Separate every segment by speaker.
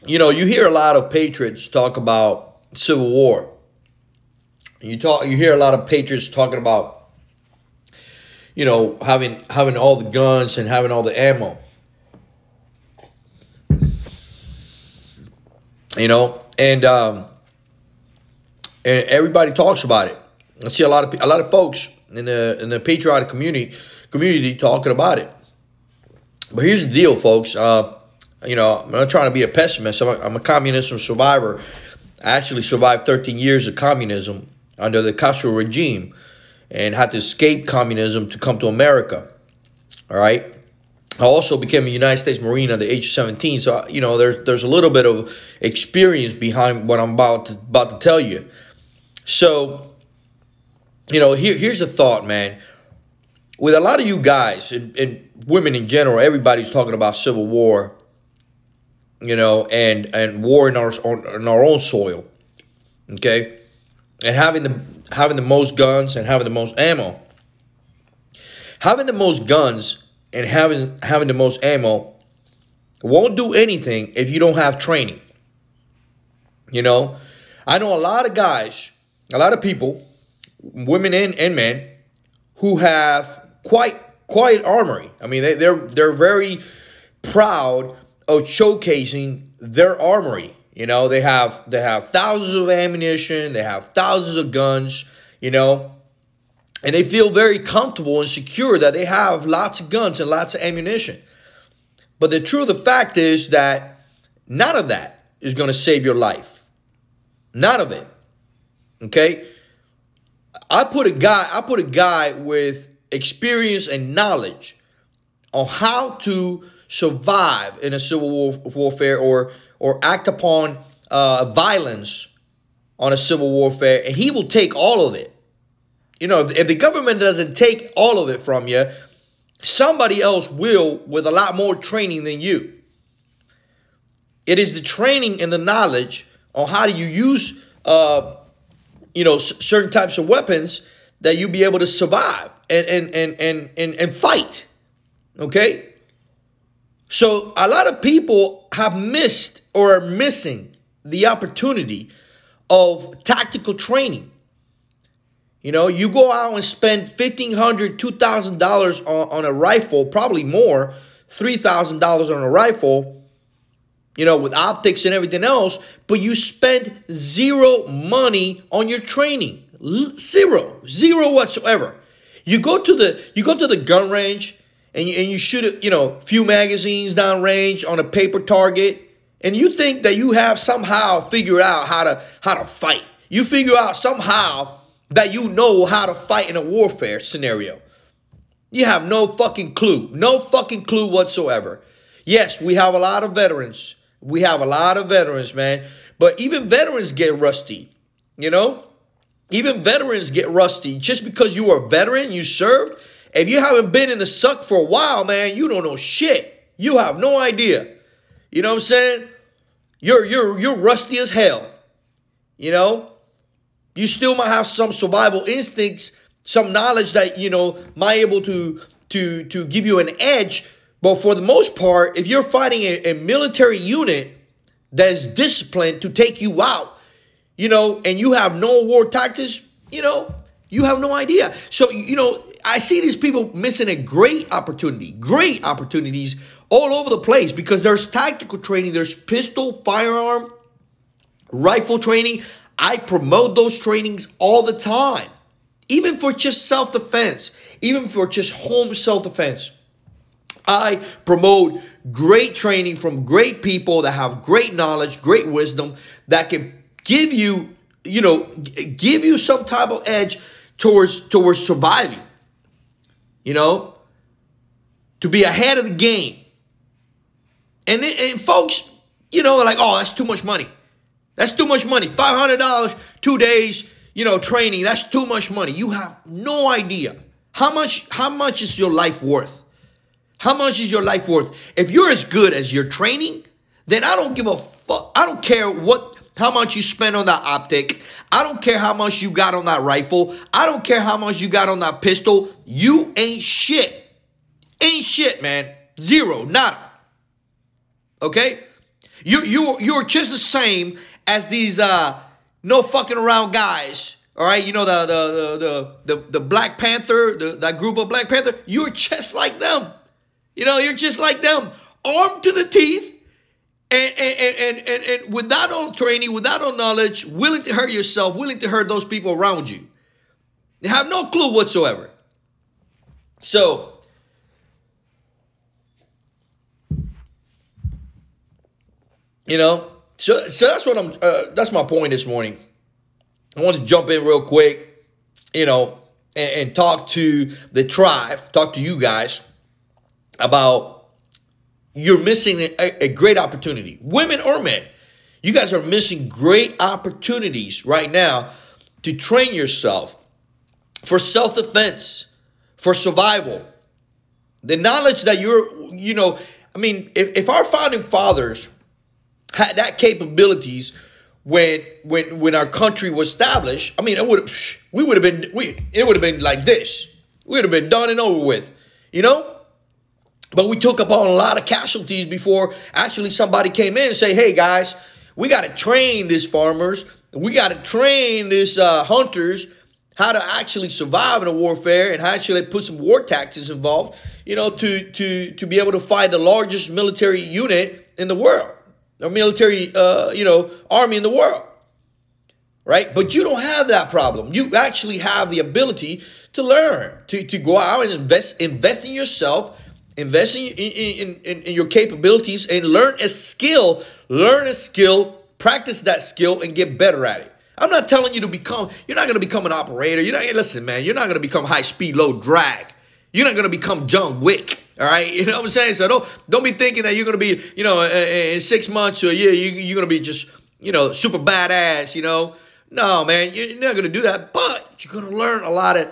Speaker 1: You know, you hear a lot of patriots talk about Civil War. You hear a lot of patriots talking about, you know, having all the guns and having all the ammo. You know, and everybody talks about it. I see a lot of folks in the patriotic community talking about it. But here's the deal, folks. You know, I'm not trying to be a pessimist. I'm a communism survivor. I actually survived 13 years of communism under the Castro regime and had to escape communism to come to America. All right. I also became a United States Marine at the age of 17. So, you know, there's a little bit of experience behind what I'm about to tell you. So, you know, here's the thought, man. With a lot of you guys and women in general, everybody's talking about Civil War, you know, and war in our own soil, okay, and having the most guns and having the most ammo. Having the most guns and having the most ammo won't do anything if you don't have training. You know, I know a lot of guys, a lot of people, women and men, who have quite armory. I mean, they're very proud of showcasing their armory. You know, they have thousands of ammunition, they have thousands of guns, you know, and they feel very comfortable and secure that they have lots of guns and lots of ammunition. But the truth of the fact is that none of that is going to save your life. None of it. Okay? I put a guy with experience and knowledge on how to survive in a civil warfare or act upon violence on a civil warfare, and he will take all of it. You know, if the government doesn't take all of it from you, somebody else will with a lot more training than you. It is the training and the knowledge on how do you use, you know, certain types of weapons that you'll be able to survive and fight. Okay? So a lot of people have missed or are missing the opportunity of tactical training. You know, you go out and spend $1,500, $2,000 on a rifle, probably more, $3,000 on a rifle, you know, with optics and everything else, but you spend zero money on your training. Zero whatsoever. You go to the gun range and you shoot, you know, a few magazines down range on a paper target, and you think that you have somehow figured out how to fight. You figure out somehow that you know how to fight in a warfare scenario. You have no fucking clue. No fucking clue whatsoever. Yes, we have a lot of veterans. We have a lot of veterans, man. But even veterans get rusty, you know? Even veterans get rusty. Just because you are a veteran, you served, if you haven't been in the suck for a while, man, you don't know shit. You have no idea. You know what I'm saying? You're rusty as hell. You know? You still might have some survival instincts, some knowledge that, you know, might able to give you an edge. But for the most part, if you're fighting a military unit that's disciplined to take you out, you know, and you have no war tactics, you know, you have no idea. So, you know, I see these people missing a great opportunities all over the place because there's tactical training, there's pistol, firearm, rifle training. I promote those trainings all the time, even for just self-defense, even for just home self-defense. I promote great training from great people that have great knowledge, great wisdom that can give you, you know, give you some type of edge towards surviving, you know, to be ahead of the game. And folks, you know, like, oh, that's too much money. That's too much money. $500, 2 days, you know, training. That's too much money. You have no idea. How much is your life worth? How much is your life worth? If you're as good as your training, then I don't give a fuck. I don't care how much you spend on that optic. I don't care how much you got on that rifle. I don't care how much you got on that pistol. You ain't shit. Ain't shit, man. Zero. Nada. Okay? You're just the same as these no fucking around guys. All right, you know the Black Panther, that group of Black Panther. You're just like them. You know, you're just like them, armed to the teeth, and without no training, without no knowledge, willing to hurt yourself, willing to hurt those people around you. You have no clue whatsoever. So, you know, so that's what that's my point this morning. I want to jump in real quick, you know, and talk to the tribe, talk to you guys about you're missing a great opportunity. Women or men, you guys are missing great opportunities right now to train yourself for self-defense, for survival. The knowledge that you know, I mean, if our founding fathers had that capabilities when our country was established, I mean, it would have been like this. We would have been done and over with, you know? But we took upon a lot of casualties before actually somebody came in and say, hey guys, we got to train these farmers. We got to train these hunters how to actually survive in a warfare and how actually put some war tactics involved, you know, to be able to fight the largest military unit in the world, or military, you know, army in the world, right? But you don't have that problem. You actually have the ability to learn, to go out and invest in yourself, invest in your capabilities, and learn a skill, practice that skill, and get better at it. I'm not telling you to become, you're not going to become an operator. Listen, man, you're not going to become high speed, low drag. You're not going to become John Wick. All right. You know what I'm saying? So don't be thinking that you're going to be, you know, in 6 months or a year, you're going to be just, you know, super badass, you know. No, man, you're not going to do that. But you're going to learn a lot of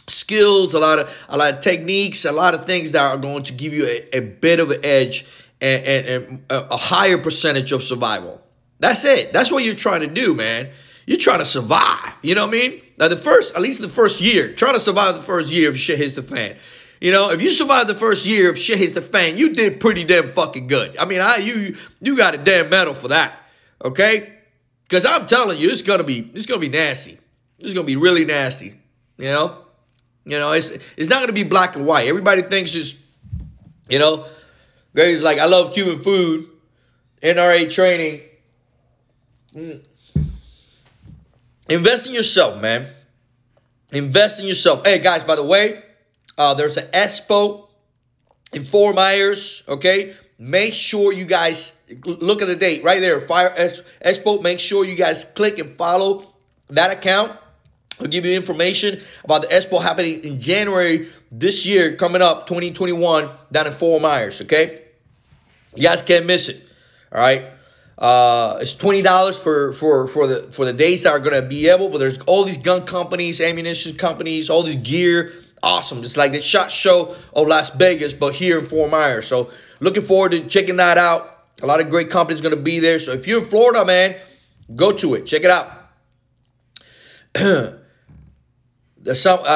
Speaker 1: skills, a lot of techniques, a lot of things that are going to give you a bit of an edge and a higher percentage of survival. That's it. That's what you're trying to do, man. You're trying to survive. You know what I mean? Now, at least the first year, try to survive the first year if shit hits the fan. You know, if you survive the first year if shit hits the fan, you did pretty damn fucking good. I mean, you got a damn medal for that. Okay? Because I'm telling you, it's gonna be nasty. It's gonna be really nasty. You know, it's not gonna be black and white. Everybody thinks it's, you know, Gary's like, I love Cuban food, NRA training. Invest in yourself, man. Invest in yourself. Hey, guys, by the way, there's an expo in Fort Myers, okay? Make sure you guys look at the date right there, Fire Expo. Make sure you guys click and follow that account. I'll give you information about the expo happening in January this year, coming up, 2021, down in Fort Myers, okay? You guys can't miss it, all right? It's $20 for the days that are going to be able, but there's all these gun companies, ammunition companies, all this gear. Awesome. It's like the SHOT Show of Las Vegas, but here in Fort Myers. So looking forward to checking that out. A lot of great companies going to be there. So if you're in Florida, man, go to it. Check it out. I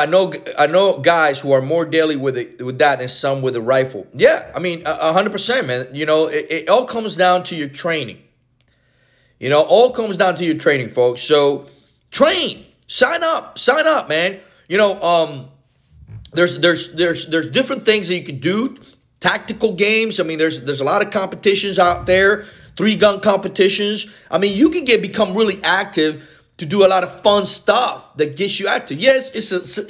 Speaker 1: know guys who are more deadly with that than some with a rifle. Yeah, I mean, 100%, man. You know, it all comes down to your training. You know, all comes down to your training, folks. So train, sign up, man. You know, there's different things that you can do. Tactical games. I mean, there's a lot of competitions out there. 3-gun competitions. I mean, you can become really active to do a lot of fun stuff that gets you active. Yes,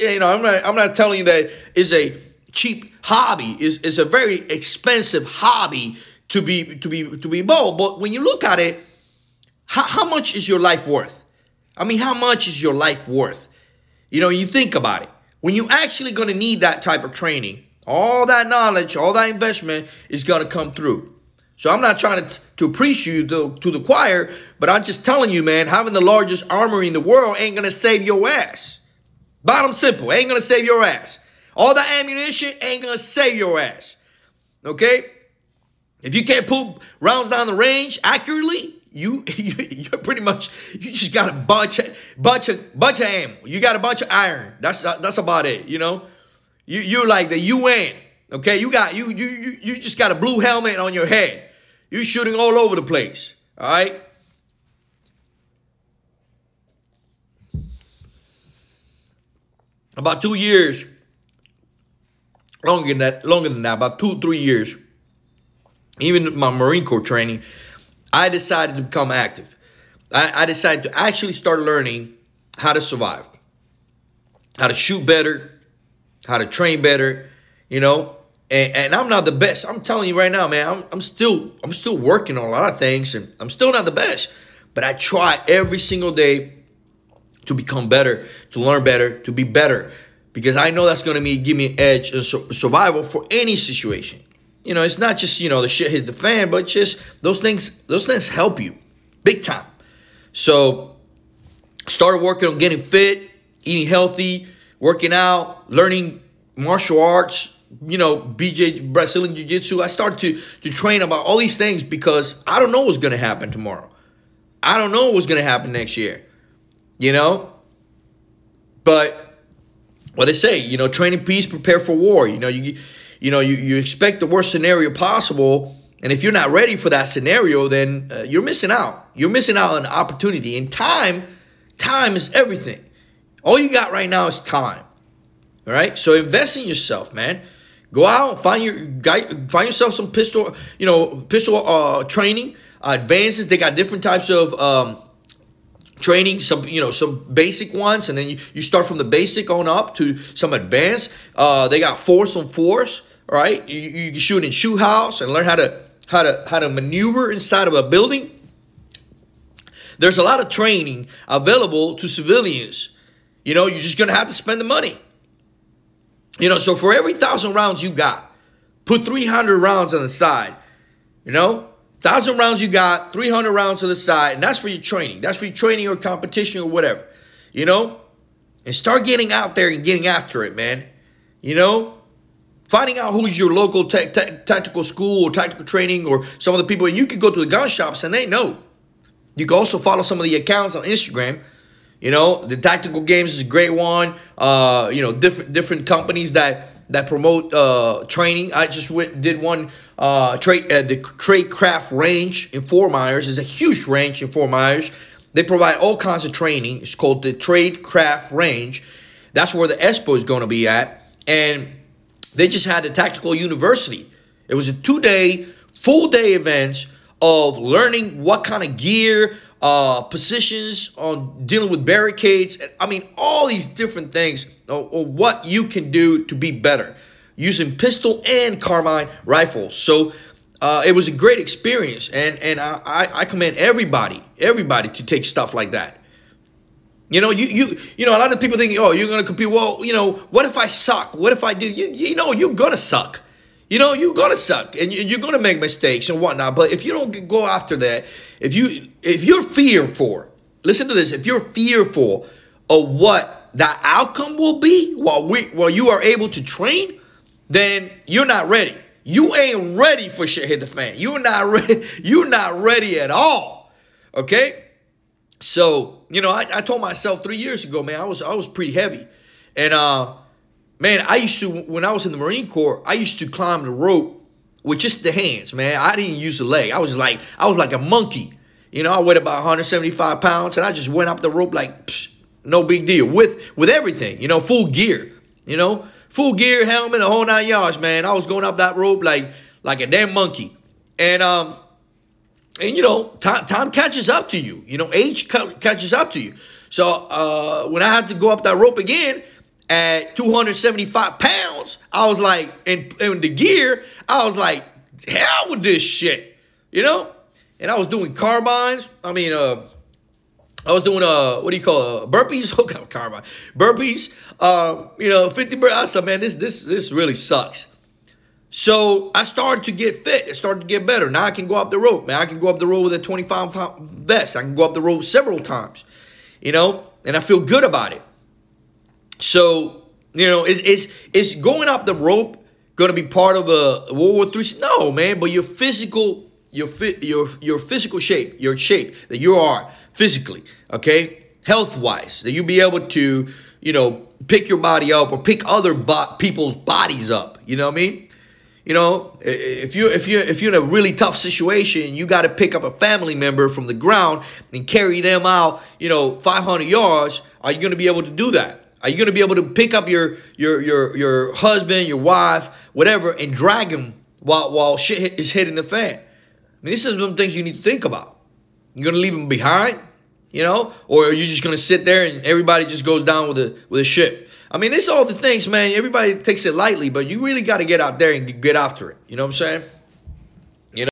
Speaker 1: I'm not telling you that it's a cheap hobby. It's a very expensive hobby to be involved. But when you look at it, how much is your life worth? I mean, how much is your life worth? You know, you think about it. When you're actually going to need that type of training, all that knowledge, all that investment is going to come through. So I'm not trying to preach you to the choir, but I'm just telling you, man, having the largest armory in the world ain't going to save your ass. Bottom simple, ain't going to save your ass. All that ammunition ain't going to save your ass. Okay? If you can't pull rounds down the range accurately, you're pretty much, you just got a bunch of ammo. You got a bunch of iron. That's about it, you know? You're like the UN, okay? You just got a blue helmet on your head. You're shooting all over the place. All right. About 2 years, longer than that, about 2-3 years, even my Marine Corps training, I decided to become active. I decided to actually start learning how to survive, how to shoot better, how to train better, you know. And I'm not the best. I'm telling you right now, man, I'm still working on a lot of things, and I'm still not the best. But I try every single day to become better, to learn better, to be better, because I know that's going to give me an edge in survival for any situation. You know, it's not just, you know, the shit hits the fan, but just those things help you big time. So started working on getting fit, eating healthy, working out, learning martial arts, you know, BJ, Brazilian Jiu-Jitsu. I started to train about all these things because I don't know what's going to happen tomorrow. I don't know what's going to happen next year, you know. But what they say, you know, train in peace, prepare for war. You know, you expect the worst scenario possible, and if you're not ready for that scenario, then you're missing out. You're missing out on an opportunity. And time is everything. All you got right now is time. All right, so invest in yourself, man. Go out, find yourself some pistol training, advances. They got different types of training, some basic ones, and then you start from the basic on up to some advanced. They got force on force, right? You can shoot in shoot house and learn how to maneuver inside of a building. There's a lot of training available to civilians. You know, you're just gonna have to spend the money. You know, so for every 1,000 rounds you got, put 300 rounds on the side. You know, 1,000 rounds you got, 300 rounds to the side, and that's for your training. That's for your training or competition or whatever. You know, and start getting out there and getting after it, man. You know, finding out who's your local tactical school or tactical training or some of the people. And you can go to the gun shops and they know. You can also follow some of the accounts on Instagram. You know, the Tactical Games is a great one. You know, different companies that promote training. I just did one the Tradecraft range in Fort Myers. It's a huge range in Fort Myers. They provide all kinds of training. It's called the Tradecraft range. That's where the Expo is going to be at. And they just had the Tactical University. It was a 2-day, full-day event of learning what kind of gear, positions on dealing with barricades. I mean, all these different things or what you can do to be better using pistol and carbine rifles. So it was a great experience, and I commend everybody to take stuff like that. You know, you know, a lot of people think, oh, you're gonna compete. Well, you know, what if I suck? What if I do? You know, you're gonna suck. You know, you're gonna suck, and you're gonna make mistakes and whatnot. But if you don't go after that, if you're fearful, listen to this. If you're fearful of what the outcome will be while you are able to train, then you're not ready. You ain't ready for shit hit the fan. You're not ready. You're not ready at all. Okay. So, you know, I told myself 3 years ago, man, I was pretty heavy, and man, I used to, when I was in the Marine Corps, I used to climb the rope with just the hands, man. I didn't use the leg. I was like a monkey. You know, I weighed about 175 pounds, and I just went up the rope like, psh, no big deal, with everything, you know, full gear, you know, full gear, helmet, the whole 9 yards, man. I was going up that rope like a damn monkey. And you know, time catches up to you. You know, age catches up to you. So when I had to go up that rope again, at 275 pounds, I was like, in the gear, I was like, hell with this shit, you know? And I was doing carbines. I mean, I was doing, what do you call it, burpees? Oh, God, carbine. Burpees, you know, 50 burpees. I said, man, this really sucks. So I started to get fit. I started to get better. Now I can go up the rope, man. I can go up the rope with a 25-pound vest. I can go up the rope several times, you know? And I feel good about it. So, you know, is going up the rope going to be part of a World War III? No, man. But your physical shape, your shape that you are physically, okay, health-wise, that you be able to, you know, pick your body up or pick other people's bodies up. You know what I mean? You know, if you're in a really tough situation, you got to pick up a family member from the ground and carry them out, 500 yards. Are you going to be able to do that? Are you going to be able to pick up your husband, your wife, whatever, and drag them while shit is hitting the fan? I mean, this is some things you need to think about. You're going to leave them behind, or are you just going to sit there and everybody just goes down with a ship? I mean, this are all the things, man. Everybody takes it lightly, but you really got to get out there and get after it. You know what I'm saying?